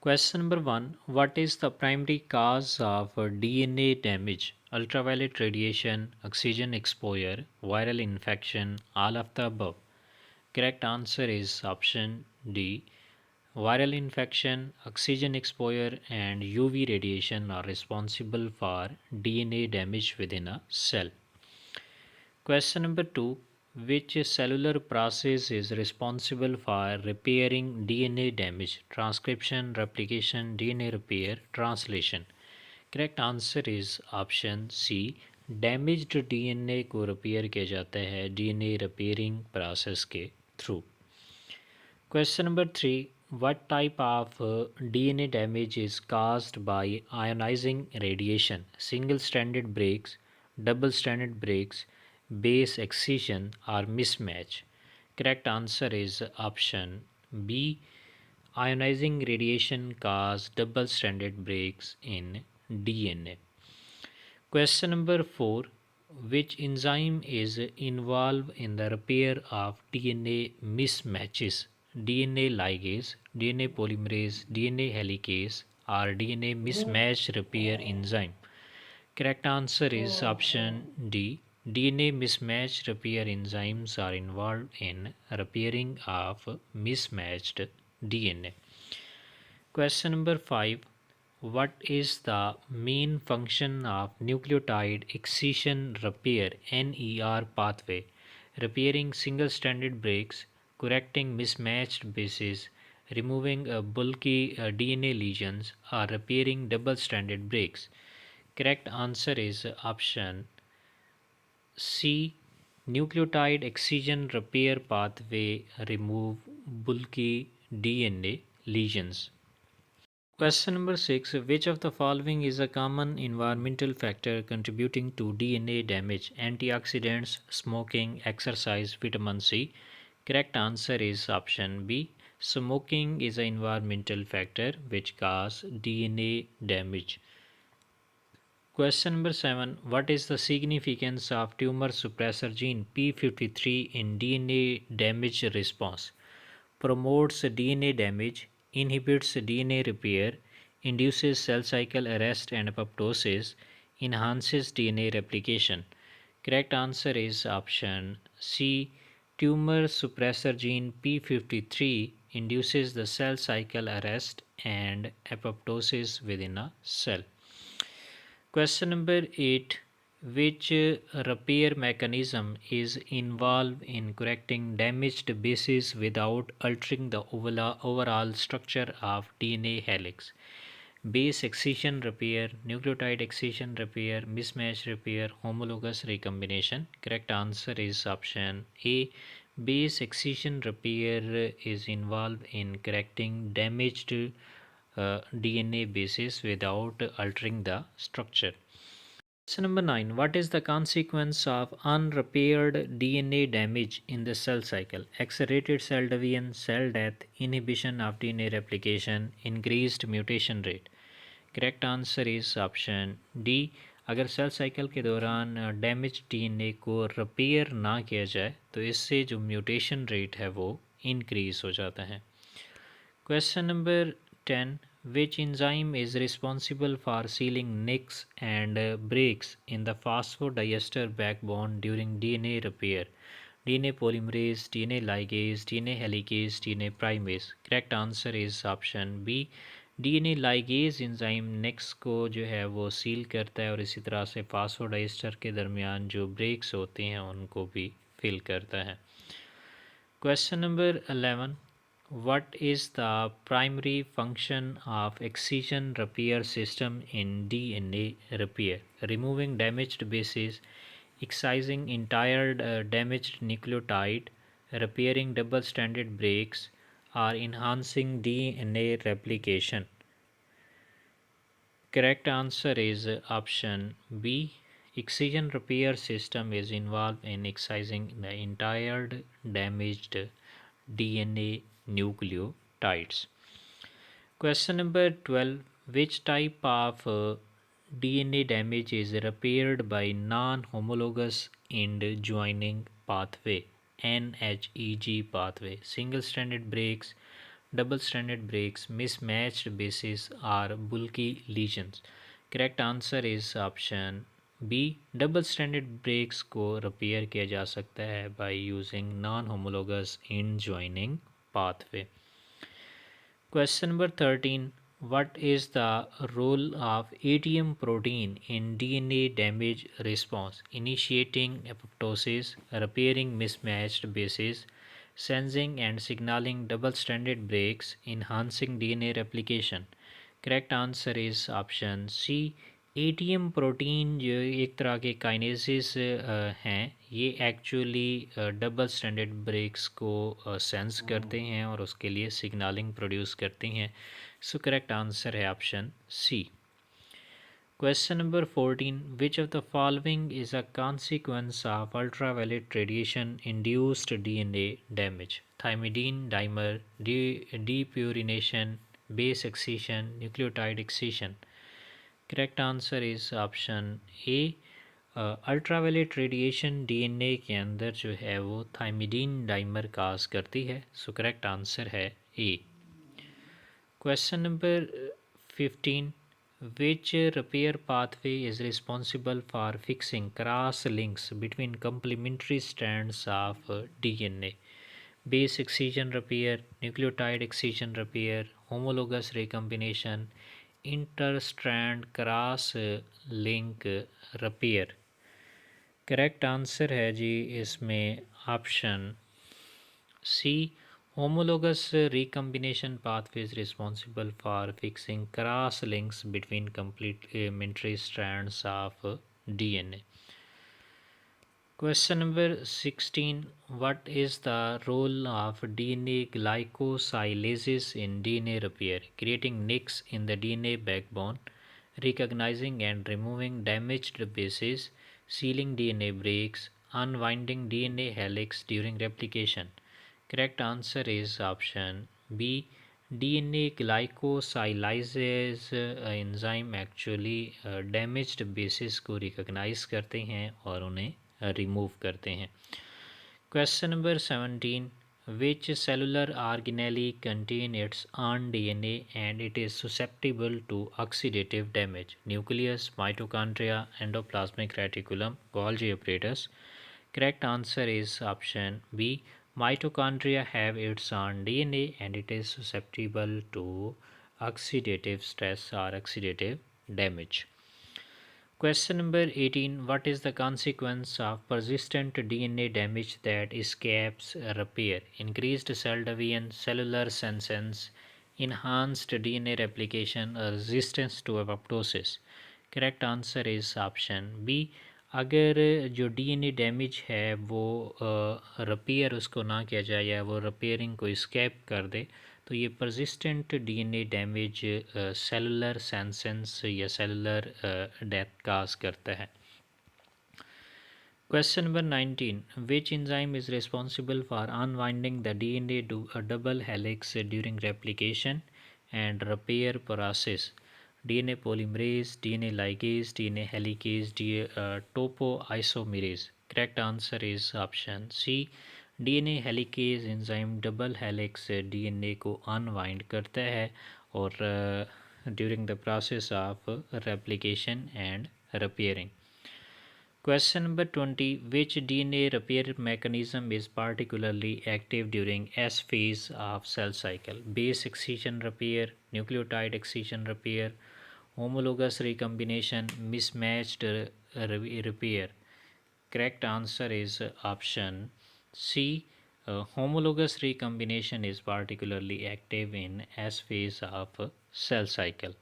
Question number one: what is the primary cause of DNA damage? Ultraviolet radiation, oxygen exposure, viral infection, all of the above. Correct answer is option D. Viral infection, oxygen exposure, and UV radiation are responsible for DNA damage within a cell. Question number two: which cellular process is responsible for repairing DNA damage? Transcription, replication, DNA repair, translation. Correct answer is option C. Damaged DNA को repair किया जाता है DNA repairing process के through. Question number 3: what type of DNA damage is caused by ionizing radiation? Single stranded breaks, double stranded breaks, base excision, or mismatch? Correct answer is option B. Ionizing radiation cause double stranded breaks in DNA. Question number 4: which enzyme is involved in the repair of DNA mismatches? DNA ligase, DNA polymerase, DNA helicase, or DNA mismatch repair enzyme? Correct answer is option D. DNA mismatch repair enzymes are involved in repairing of mismatched DNA. Question number 5: what is the main function of nucleotide excision repair (NER) pathway? Repairing single-stranded breaks, correcting mismatched bases, removing bulky DNA lesions, or repairing double-stranded breaks? Correct answer is option C. Nucleotide excision repair pathway remove bulky DNA lesions. Question number 6: which of the following is a common environmental factor contributing to DNA damage? Antioxidants, smoking, exercise, vitamin C. Correct answer is option B. Smoking is an environmental factor which causes DNA damage. Question number 7: what is the significance of tumor suppressor gene P53 in DNA damage response? Promotes DNA damage, inhibits DNA repair, induces cell cycle arrest and apoptosis, enhances DNA replication. Correct answer is option C. Tumor suppressor gene P53 induces the cell cycle arrest and apoptosis within a cell. Question number 8: which repair mechanism is involved in correcting damaged bases without altering the overall structure of DNA helix? Base excision repair, nucleotide excision repair, mismatch repair, homologous recombination. Correct answer is option A. Base excision repair is involved in correcting damaged DNA bases without altering the structure. Question number 9: what is the consequence of unrepaired DNA damage in the cell cycle? Accelerated cell division, cell death, inhibition of DNA replication, increased mutation rate. Correct answer is option D. अगर cell cycle के दौरान damage DNA को repair ना किया जाए तो इससे जो म्यूटेशन रेट है वो इंक्रीज हो जाता है. Question number 10: which enzyme is responsible for sealing nicks and breaks in the phosphodiester backbone during DNA repair? DNA polymerase, DNA ligase, DNA helicase, DNA primase. Correct answer is option B. DNA ligase enzyme next को जो है वो seal करता है और इसी तरह से फास्फोडाइस्टर के दरमियान जो ब्रेक्स होते हैं उनको भी फिल करता है. Question number 11: what is the primary function of excision repair system in DNA repair? Removing damaged bases, excising entire damaged nucleotide, repairing double-stranded breaks, or enhancing DNA replication? Correct answer is option B. Excision repair system is involved in excising the entire damaged DNA nucleotides. Question number 12: which type of DNA damage is repaired by non-homologous end joining pathway (NHEG pathway)? Single stranded breaks, double stranded breaks, mismatched bases, or bulky lesions? Correct answer is option B. Double standard breaks को repair किया जा सकता है by using non homologous end joining pathway. Question number 13. What is the role of ATM protein in DNA damage response? Initiating apoptosis, repairing mismatched bases, sensing and signaling double stranded breaks, enhancing DNA replication. Correct answer is option C. ATM protein जो एक तरह के kinases हैं, ये actually double standard breaks को sense करते हैं और उसके लिए सिग्नलिंग प्रोड्यूस करती हैं. सो करेक्ट आंसर है option C. Question number 14. Which of the following is a consequence of ultraviolet radiation induced DNA damage? Thymidine dimer, depurination, base excision, nucleotide excision. Correct answer is option A. Ultraviolet radiation DNA के अंदर जो है वो thymidine dimer काज करती है. सो correct answer है A. Question number 15. Which repair pathway is responsible for fixing cross links between complementary strands of DNA? Base excision repair, nucleotide excision repair, homologous recombination, interstrand cross link repair. Correct answer है जी इसमें option C. Homologous recombination pathway is responsible for fixing cross links between complementary strands of DNA. Question number 16. What is the role of DNA glycosylases in DNA repair? Creating nicks in the DNA backbone, recognizing and removing damaged bases, sealing DNA breaks, unwinding DNA helix during replication. Correct answer is option B. DNA glycosylases enzyme actually damaged basis को recognise करते हैं और उन्हें remove करते हैं. Question number 17. Which cellular organelle contain its own DNA and it is susceptible to oxidative damage? Nucleus, mitochondria, endoplasmic reticulum, Golgi apparatus. Correct answer is option B. Mitochondria have its own DNA and it is susceptible to oxidative stress or oxidative damage. Question number 18. What is the consequence of persistent DNA damage that escapes repair? Increased cell division, cellular senescence, enhanced DNA replication, or resistance to apoptosis? Correct answer is option B. अगर जो DNA damage है वो repair उसको ना किया जाए या वो रिपेयरिंग को स्केप कर दे तो ये persistent DNA damage cellular senescence या सेलुलर डेथ काज करता है. Question number 19. Which enzyme is responsible for unwinding the DNA double helix during replication and repair process? DNA polymerase, DNA ligase, DNA helicase, topoisomerase. Correct answer is option C. DNA helicase enzyme double helix DNA को unwind करता है और during the process of replication and repairing. Question number 20. Which DNA repair mechanism is particularly active during S phase of cell cycle? Base excision repair, nucleotide excision repair, homologous recombination, mismatched repair. Correct answer is option C. Homologous recombination is particularly active in S phase of cell cycle.